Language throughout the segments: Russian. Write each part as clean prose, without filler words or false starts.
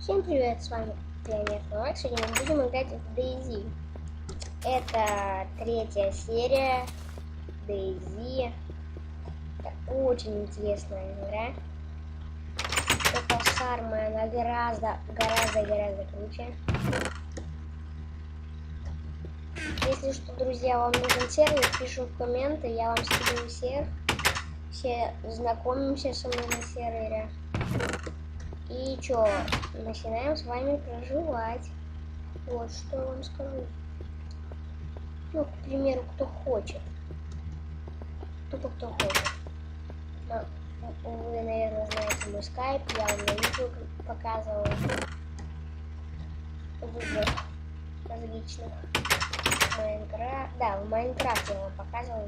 Всем привет, с вами Пионер Макс. Сегодня мы будем играть в DayZ. Это третья серия DayZ. Это очень интересная игра. Только самая, она гораздо круче. Если что, друзья, вам нужен сервер, пишу в комменты, я вам скину сервер. Все знакомимся со мной на сервере. И чё, начинаем с вами проживать. Вот что я вам скажу. Ну, к примеру, кто хочет. Тупо кто хочет. Но, вы, наверное, знаете мой скайп, я вам на видео показывал. Выбор различных. Майнкрафт. Да, в Майнкрафте я вам показывал.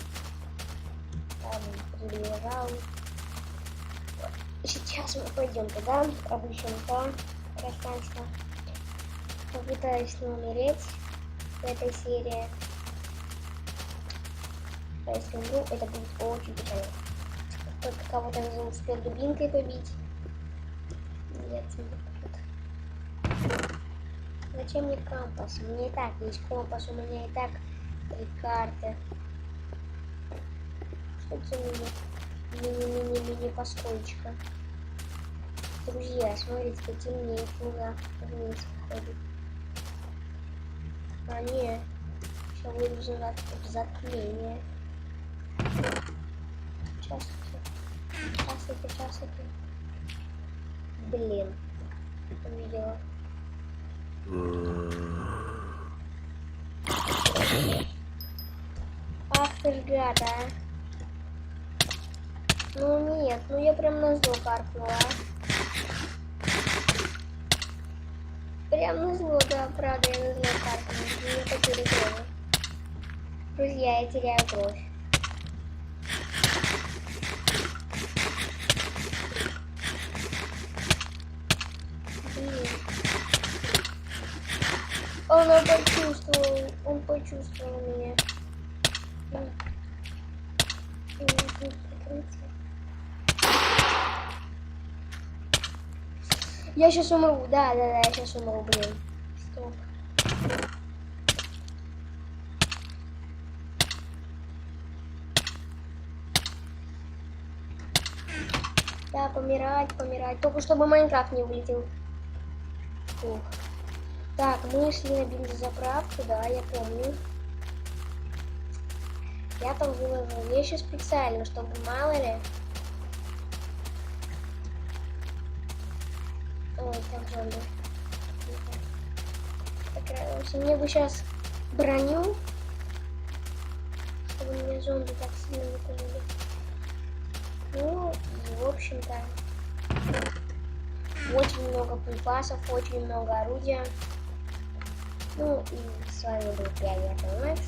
Там приближал. Сейчас мы пойдем туда, обычно то пространство. Попытаюсь не умереть в этой серии. А если умру, это будет очень печально. Только кого-то уже успел дубинкой побить. Нет, нет. Зачем мне компас? У меня и так есть компас, у меня и так 3 карты. Что это за мини поскольчика? Друзья, смотрите, потемнеет луна вниз ходит. А не, сейчас выйду в затмение. Часики. Блин, увидела. Ах ты ж гад, а. Ну нет, ну я прям на зло каркнула. Прям на зло, да, правда, я на зло каркнула. Я потеряю кровь. Друзья, я теряю кровь. Блин. Он почувствовал меня. Я сейчас умру, да, я сейчас умру, блин. Стоп. Да, помирать, только чтобы Майнкрафт не вылетел. Фух. Так, мы шли на бензозаправку, да, я помню. Я там выложил вещи специально, чтобы мало ли. Ой, там зомби. Так, в общем, мне бы сейчас броню, чтобы меня зомби так сильно не полили. Ну, и в общем-то, очень много припасов, очень много орудия. Ну, и с вами был Пионер Макс.